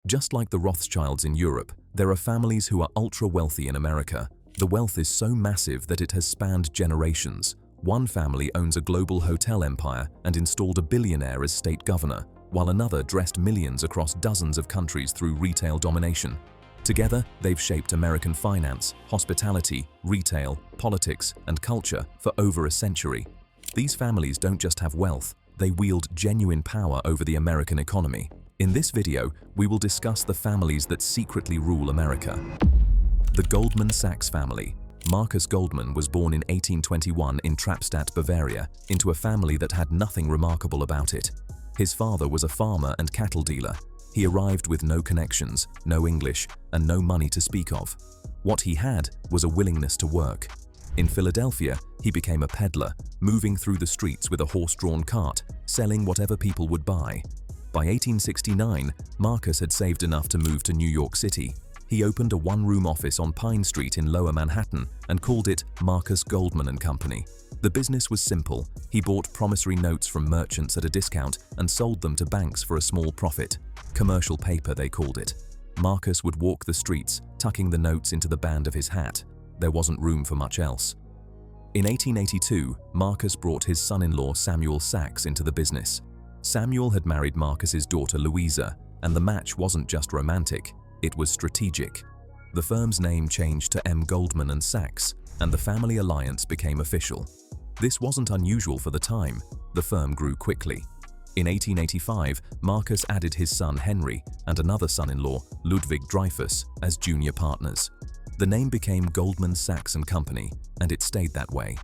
Just like the Rothschilds in Europe, there are families who are ultra-wealthy in America. The wealth is so massive that it has spanned generations. One family owns a global hotel empire and installed a billionaire as state governor, while another dressed millions across dozens of countries through retail domination. Together, they've shaped American finance, hospitality, retail, politics, and culture for over a century. These families don't just have wealth, they wield genuine power over the American economy. In this video, we will discuss the families that secretly rule America. The Goldman Sachs family. Marcus Goldman was born in 1821 in Trappstadt, Bavaria, into a family that had nothing remarkable about it. His father was a farmer and cattle dealer. He arrived with no connections, no English, and no money to speak of. What he had was a willingness to work. In Philadelphia, he became a peddler, moving through the streets with a horse-drawn cart, selling whatever people would buy. By 1869, Marcus had saved enough to move to New York City. He opened a one-room office on Pine Street in Lower Manhattan and called it Marcus Goldman & Company. The business was simple. He bought promissory notes from merchants at a discount and sold them to banks for a small profit. Commercial paper, they called it. Marcus would walk the streets, tucking the notes into the band of his hat. There wasn't room for much else. In 1882, Marcus brought his son-in-law Samuel Sachs into the business. Samuel had married Marcus's daughter Louisa, and the match wasn't just romantic, it was strategic. The firm's name changed to M. Goldman & Sachs, and the family alliance became official. This wasn't unusual for the time. The firm grew quickly. In 1885, Marcus added his son Henry and another son-in-law, Ludwig Dreyfus, as junior partners. The name became Goldman Sachs & Company, and it stayed that way.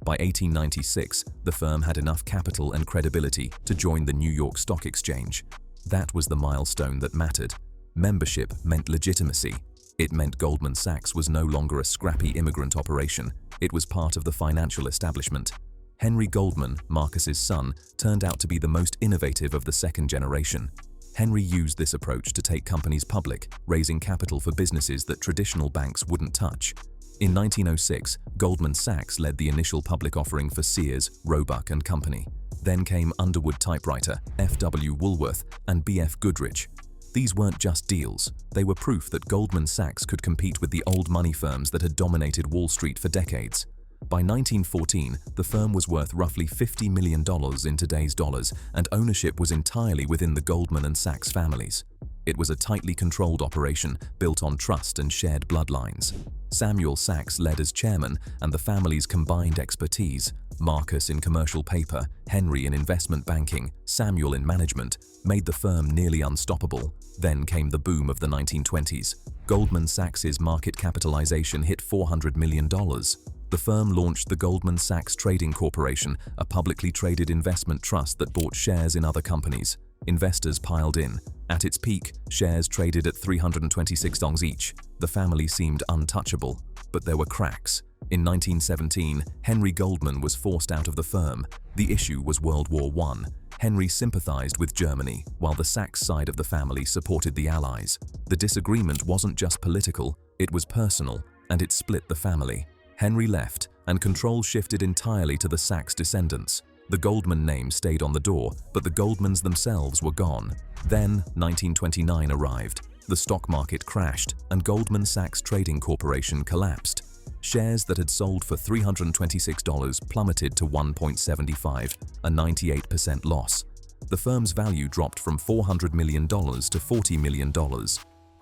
By 1896, the firm had enough capital and credibility to join the New York Stock Exchange. That was the milestone that mattered. Membership meant legitimacy. It meant Goldman Sachs was no longer a scrappy immigrant operation. It was part of the financial establishment. Henry Goldman, Marcus's son, turned out to be the most innovative of the second generation. Henry used this approach to take companies public, raising capital for businesses that traditional banks wouldn't touch. In 1906, Goldman Sachs led the initial public offering for Sears, Roebuck & Company. Then came Underwood Typewriter, F.W. Woolworth, and B.F. Goodrich. These weren't just deals, they were proof that Goldman Sachs could compete with the old money firms that had dominated Wall Street for decades. By 1914, the firm was worth roughly $50 million in today's dollars, and ownership was entirely within the Goldman and Sachs families. It was a tightly controlled operation built on trust and shared bloodlines. Samuel Sachs led as chairman, and the family's combined expertise, Marcus in commercial paper, Henry in investment banking, Samuel in management, made the firm nearly unstoppable. Then came the boom of the 1920s. Goldman Sachs's market capitalization hit $400 million. The firm launched the Goldman Sachs Trading Corporation, a publicly traded investment trust that bought shares in other companies. Investors piled in. At its peak, shares traded at $326 each. The family seemed untouchable, but there were cracks. In 1917, Henry Goldman was forced out of the firm. The issue was World War I. Henry sympathized with Germany, while the Sachs side of the family supported the Allies. The disagreement wasn't just political, it was personal, and it split the family. Henry left, and control shifted entirely to the Sachs descendants. The Goldman name stayed on the door, but the Goldmans themselves were gone. Then, 1929 arrived. The stock market crashed, and Goldman Sachs Trading Corporation collapsed. Shares that had sold for $326 plummeted to $1.75, a 98% loss. The firm's value dropped from $400 million to $40 million.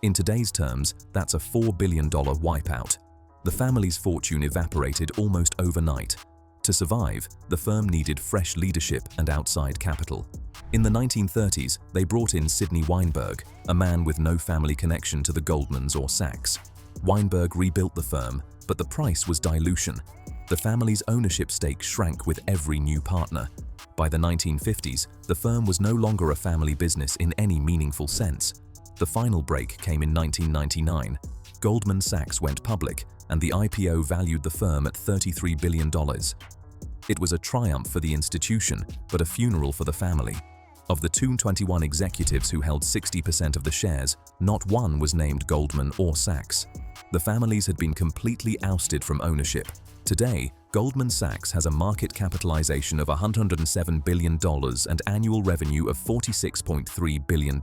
In today's terms, that's a $4 billion wipeout. The family's fortune evaporated almost overnight. To survive, the firm needed fresh leadership and outside capital. In the 1930s, they brought in Sidney Weinberg, a man with no family connection to the Goldmans or Sachs. Weinberg rebuilt the firm, but the price was dilution. The family's ownership stake shrank with every new partner. By the 1950s, the firm was no longer a family business in any meaningful sense. The final break came in 1999. Goldman Sachs went public, and the IPO valued the firm at $33 billion. It was a triumph for the institution, but a funeral for the family. Of the 221 executives who held 60% of the shares, not one was named Goldman or Sachs. The families had been completely ousted from ownership. Today, Goldman Sachs has a market capitalization of $107 billion and annual revenue of $46.3 billion.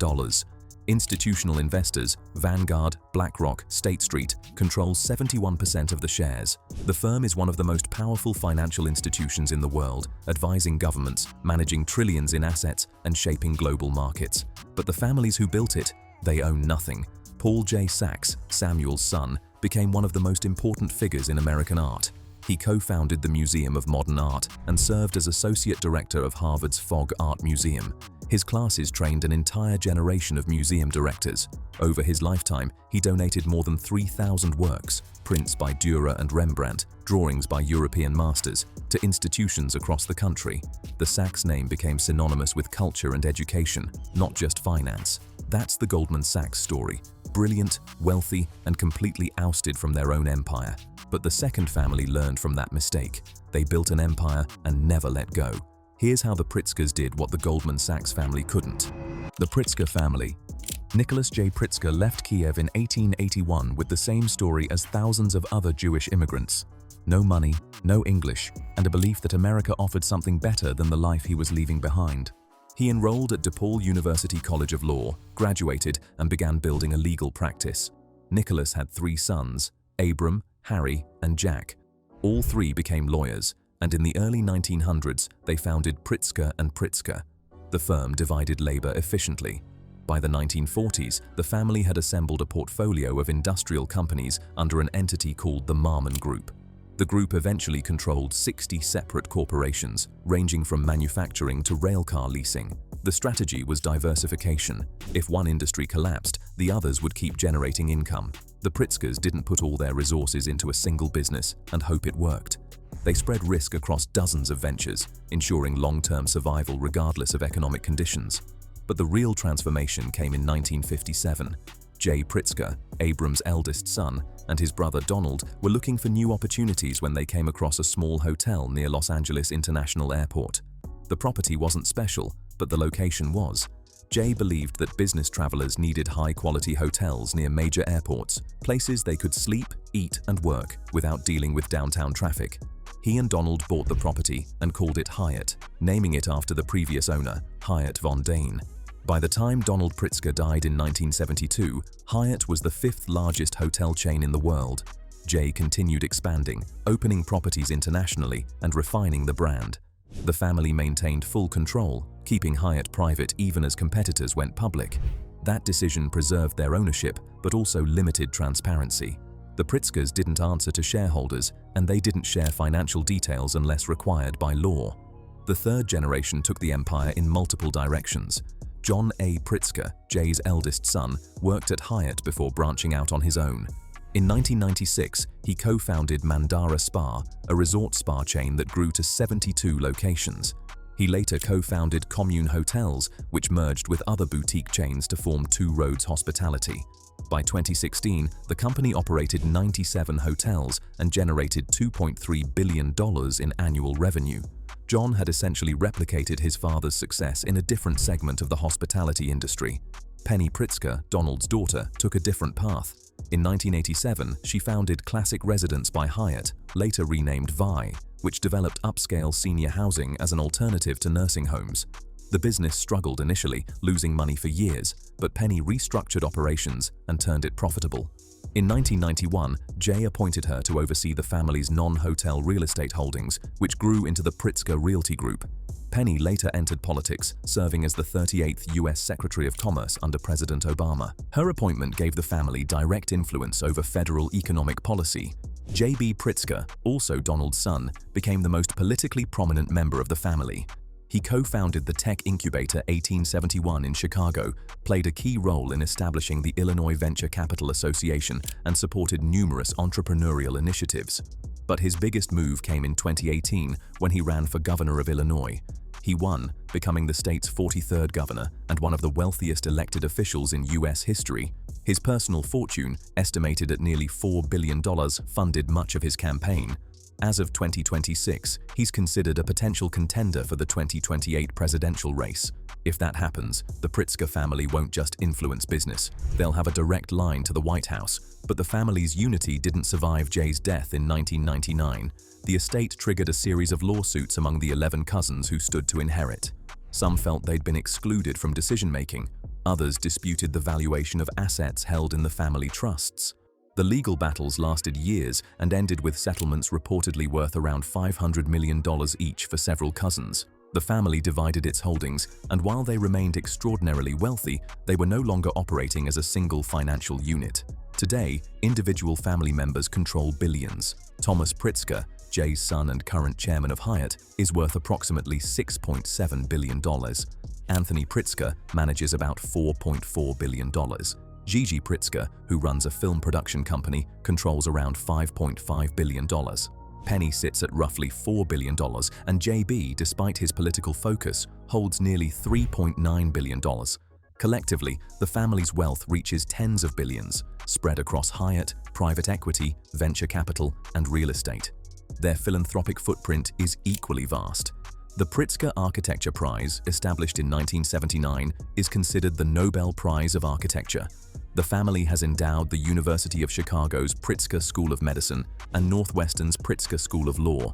Institutional investors, Vanguard, BlackRock, State Street, control 71% of the shares. The firm is one of the most powerful financial institutions in the world, advising governments, managing trillions in assets, and shaping global markets. But the families who built it, they own nothing. Paul J. Sachs, Samuel's son, became one of the most important figures in American art. He co-founded the Museum of Modern Art and served as associate director of Harvard's Fogg Art Museum. His classes trained an entire generation of museum directors. Over his lifetime, he donated more than 3,000 works, prints by Dürer and Rembrandt, drawings by European masters, to institutions across the country. The Sachs name became synonymous with culture and education, not just finance. That's the Goldman Sachs story. Brilliant, wealthy, and completely ousted from their own empire. But the second family learned from that mistake. They built an empire and never let go. Here's how the Pritzkers did what the Goldman Sachs family couldn't. The Pritzker family. Nicholas J. Pritzker left Kiev in 1881 with the same story as thousands of other Jewish immigrants. No money, no English, and a belief that America offered something better than the life he was leaving behind. He enrolled at DePaul University College of Law, graduated, and began building a legal practice. Nicholas had 3 sons, Abram, Harry, and Jack. All 3 became lawyers, and in the early 1900s, they founded Pritzker and Pritzker. The firm divided labor efficiently. By the 1940s, the family had assembled a portfolio of industrial companies under an entity called the Marmon Group. The group eventually controlled 60 separate corporations, ranging from manufacturing to railcar leasing. The strategy was diversification. If one industry collapsed, the others would keep generating income. The Pritzkers didn't put all their resources into a single business and hope it worked. They spread risk across dozens of ventures, ensuring long-term survival regardless of economic conditions. But the real transformation came in 1957. Jay Pritzker, Abram's eldest son, and his brother Donald were looking for new opportunities when they came across a small hotel near Los Angeles International Airport. The property wasn't special, but the location was. Jay believed that business travelers needed high-quality hotels near major airports, places they could sleep, eat, and work without dealing with downtown traffic. He and Donald bought the property and called it Hyatt, naming it after the previous owner, Hyatt von Dane. By the time Donald Pritzker died in 1972, Hyatt was the 5th largest hotel chain in the world. Jay continued expanding, opening properties internationally and refining the brand. The family maintained full control, keeping Hyatt private even as competitors went public. That decision preserved their ownership, but also limited transparency. The Pritzkers didn't answer to shareholders, and they didn't share financial details unless required by law. The third generation took the empire in multiple directions. John A. Pritzker, Jay's eldest son, worked at Hyatt before branching out on his own. In 1996, he co-founded Mandara Spa, a resort spa chain that grew to 72 locations. He later co-founded Commune Hotels, which merged with other boutique chains to form Two Roads Hospitality. By 2016, the company operated 97 hotels and generated $2.3 billion in annual revenue. John had essentially replicated his father's success in a different segment of the hospitality industry. Penny Pritzker, Donald's daughter, took a different path. In 1987, she founded Classic Residence by Hyatt, later renamed VI, which developed upscale senior housing as an alternative to nursing homes. The business struggled initially, losing money for years, but Penny restructured operations and turned it profitable. In 1991, Jay appointed her to oversee the family's non-hotel real estate holdings, which grew into the Pritzker Realty Group. Penny later entered politics, serving as the 38th U.S. Secretary of Commerce under President Obama. Her appointment gave the family direct influence over federal economic policy. J.B. Pritzker, also Donald's son, became the most politically prominent member of the family. He co-founded the tech incubator 1871 in Chicago, played a key role in establishing the Illinois Venture Capital Association, and supported numerous entrepreneurial initiatives. But his biggest move came in 2018 when he ran for governor of Illinois. He won, becoming the state's 43rd governor and one of the wealthiest elected officials in U.S. history. His personal fortune, estimated at nearly $4 billion, funded much of his campaign. As of 2026, he's considered a potential contender for the 2028 presidential race. If that happens, the Pritzker family won't just influence business. They'll have a direct line to the White House. But the family's unity didn't survive Jay's death in 1999. The estate triggered a series of lawsuits among the 11 cousins who stood to inherit. Some felt they'd been excluded from decision-making. Others disputed the valuation of assets held in the family trusts. The legal battles lasted years and ended with settlements reportedly worth around $500 million each for several cousins. The family divided its holdings, and while they remained extraordinarily wealthy, they were no longer operating as a single financial unit. Today, individual family members control billions. Thomas Pritzker, Jay's son and current chairman of Hyatt, is worth approximately $6.7 billion. Anthony Pritzker manages about $4.4 billion. Gigi Pritzker, who runs a film production company, controls around $5.5 billion. Penny sits at roughly $4 billion, and JB, despite his political focus, holds nearly $3.9 billion. Collectively, the family's wealth reaches tens of billions, spread across Hyatt, private equity, venture capital, and real estate. Their philanthropic footprint is equally vast. The Pritzker Architecture Prize, established in 1979, is considered the Nobel Prize of Architecture. The family has endowed the University of Chicago's Pritzker School of Medicine and Northwestern's Pritzker School of Law.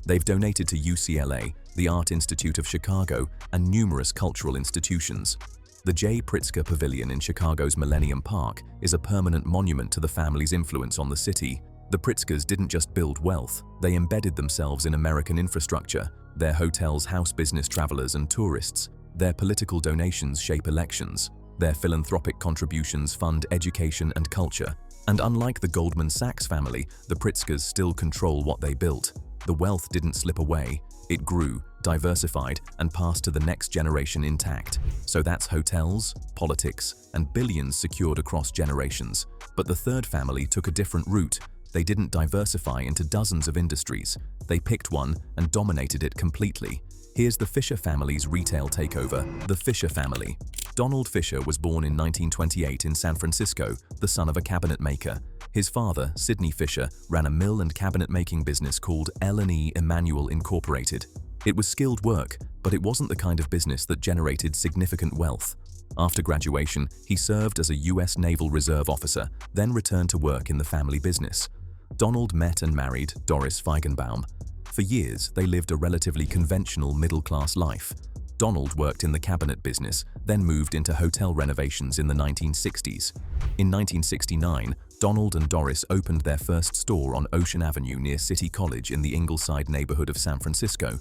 They've donated to UCLA, the Art Institute of Chicago, and numerous cultural institutions. The Jay Pritzker Pavilion in Chicago's Millennium Park is a permanent monument to the family's influence on the city. The Pritzkers didn't just build wealth, they embedded themselves in American infrastructure. Their hotels house business travelers and tourists. Their political donations shape elections. Their philanthropic contributions fund education and culture. And unlike the Goldman Sachs family, the Pritzkers still control what they built. The wealth didn't slip away. It grew, diversified, and passed to the next generation intact. So that's hotels, politics, and billions secured across generations. But the third family took a different route. They didn't diversify into dozens of industries. They picked one and dominated it completely. Here's the Fisher family's retail takeover, the Fisher family. Donald Fisher was born in 1928 in San Francisco, the son of a cabinet maker. His father, Sidney Fisher, ran a mill and cabinet-making business called L&E Emanuel Incorporated. It was skilled work, but it wasn't the kind of business that generated significant wealth. After graduation, he served as a U.S. Naval Reserve officer, then returned to work in the family business. Donald met and married Doris Feigenbaum. For years, they lived a relatively conventional middle-class life. Donald worked in the cabinet business, then moved into hotel renovations in the 1960s. In 1969, Donald and Doris opened their first store on Ocean Avenue near City College in the Ingleside neighborhood of San Francisco.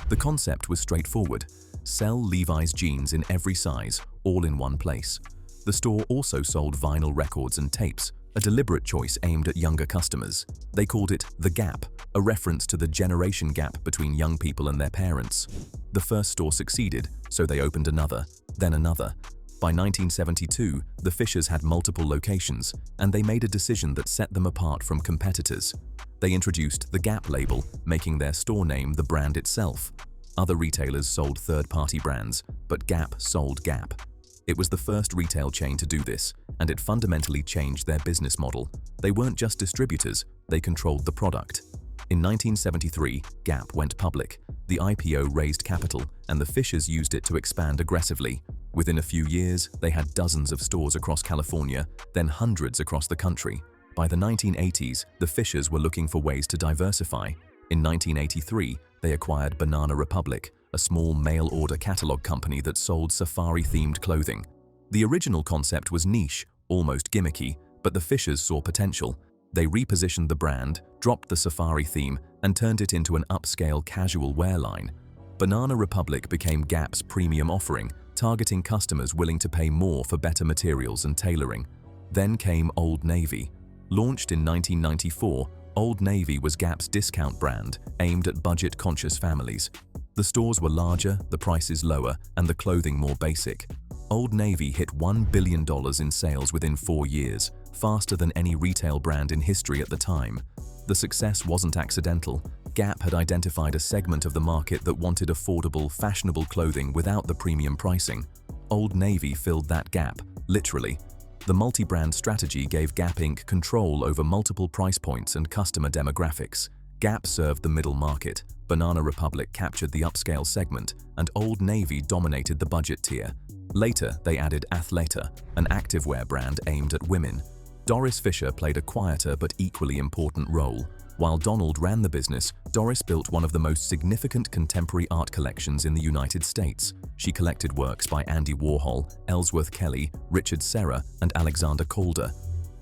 The concept was straightforward. Sell Levi's jeans in every size, all in one place. The store also sold vinyl records and tapes, a deliberate choice aimed at younger customers. They called it The Gap, a reference to the generation gap between young people and their parents. The first store succeeded, so they opened another, then another. By 1972, the Fishers had multiple locations, and they made a decision that set them apart from competitors. They introduced the Gap label, making their store name the brand itself. Other retailers sold third-party brands, but Gap sold Gap. It was the first retail chain to do this, and it fundamentally changed their business model. They weren't just distributors, they controlled the product. In 1973, Gap went public. The IPO raised capital, and the Fishers used it to expand aggressively. Within a few years, they had dozens of stores across California, then hundreds across the country. By the 1980s, the Fishers were looking for ways to diversify. In 1983, they acquired Banana Republic, a small mail-order catalog company that sold safari-themed clothing. The original concept was niche, almost gimmicky, but the Fishers saw potential. They repositioned the brand, dropped the safari theme, and turned it into an upscale casual wear line. Banana Republic became Gap's premium offering, targeting customers willing to pay more for better materials and tailoring. Then came Old Navy. Launched in 1994, Old Navy was Gap's discount brand, aimed at budget-conscious families. The stores were larger, the prices lower, and the clothing more basic. Old Navy hit $1 billion in sales within 4 years, faster than any retail brand in history at the time. The success wasn't accidental. Gap had identified a segment of the market that wanted affordable, fashionable clothing without the premium pricing. Old Navy filled that gap, literally. The multi-brand strategy gave Gap Inc. control over multiple price points and customer demographics. Gap served the middle market, Banana Republic captured the upscale segment, and Old Navy dominated the budget tier. Later, they added Athleta, an activewear brand aimed at women. Doris Fisher played a quieter but equally important role. While Donald ran the business, Doris built one of the most significant contemporary art collections in the United States. She collected works by Andy Warhol, Ellsworth Kelly, Richard Serra, and Alexander Calder.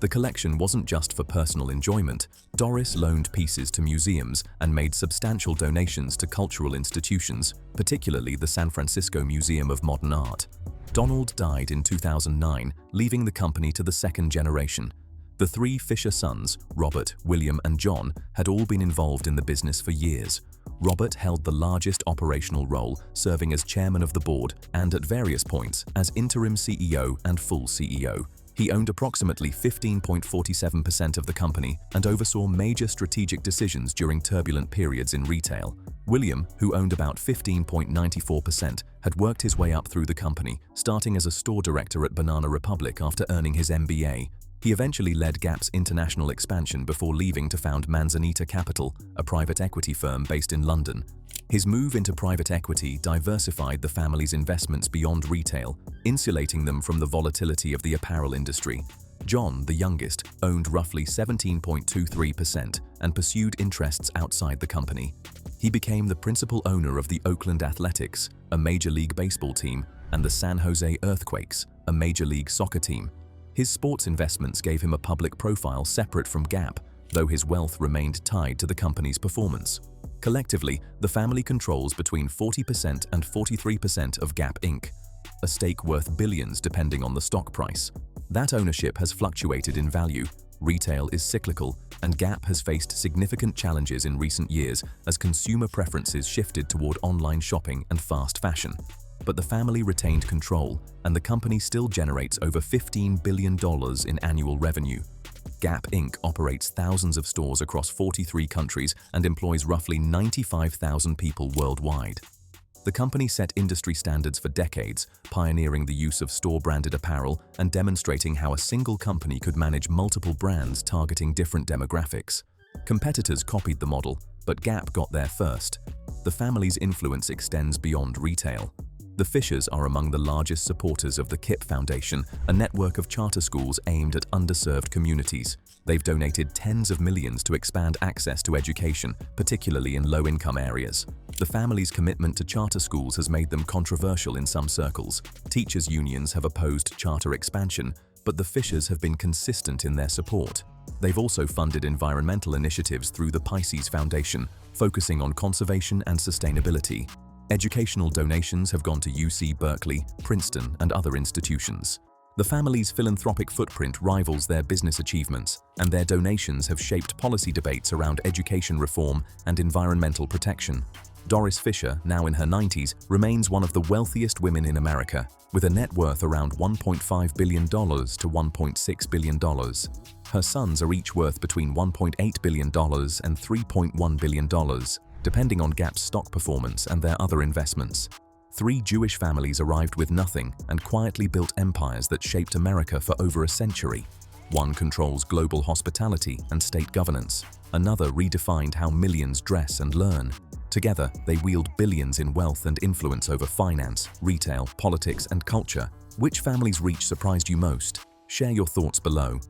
The collection wasn't just for personal enjoyment. Doris loaned pieces to museums and made substantial donations to cultural institutions, particularly the San Francisco Museum of Modern Art. Donald died in 2009, leaving the company to the second generation. The three Fisher sons, Robert, William, and John, had all been involved in the business for years. Robert held the largest operational role, serving as chairman of the board and, at various points, as interim CEO and full CEO. He owned approximately 15.47% of the company and oversaw major strategic decisions during turbulent periods in retail. William, who owned about 15.94%, had worked his way up through the company, starting as a store director at Banana Republic after earning his MBA. He eventually led Gap's international expansion before leaving to found Manzanita Capital, a private equity firm based in London. His move into private equity diversified the family's investments beyond retail, insulating them from the volatility of the apparel industry. John, the youngest, owned roughly 17.23% and pursued interests outside the company. He became the principal owner of the Oakland Athletics, a Major League Baseball team, and the San Jose Earthquakes, a Major League Soccer team. His sports investments gave him a public profile separate from Gap, though his wealth remained tied to the company's performance. Collectively, the family controls between 40% and 43% of Gap Inc., a stake worth billions depending on the stock price. That ownership has fluctuated in value. Retail is cyclical, and Gap has faced significant challenges in recent years as consumer preferences shifted toward online shopping and fast fashion. But the family retained control, and the company still generates over $15 billion in annual revenue. Gap Inc. operates thousands of stores across 43 countries and employs roughly 95,000 people worldwide. The company set industry standards for decades, pioneering the use of store-branded apparel and demonstrating how a single company could manage multiple brands targeting different demographics. Competitors copied the model, but Gap got there first. The family's influence extends beyond retail. The Fishers are among the largest supporters of the KIPP Foundation, a network of charter schools aimed at underserved communities. They've donated tens of millions to expand access to education, particularly in low-income areas. The family's commitment to charter schools has made them controversial in some circles. Teachers' unions have opposed charter expansion, but the Fishers have been consistent in their support. They've also funded environmental initiatives through the Pisces Foundation, focusing on conservation and sustainability. Educational donations have gone to UC Berkeley, Princeton, and other institutions. The family's philanthropic footprint rivals their business achievements, and their donations have shaped policy debates around education reform and environmental protection. Doris Fisher, now in her 90s, remains one of the wealthiest women in America, with a net worth around $1.5 billion to $1.6 billion. Her sons are each worth between $1.8 billion and $3.1 billion. Depending on Gap's stock performance and their other investments. Three Jewish families arrived with nothing and quietly built empires that shaped America for over a century. One controls global hospitality and state governance. Another redefined how millions dress and learn. Together, they wield billions in wealth and influence over finance, retail, politics, and culture. Which family's reach surprised you most? Share your thoughts below.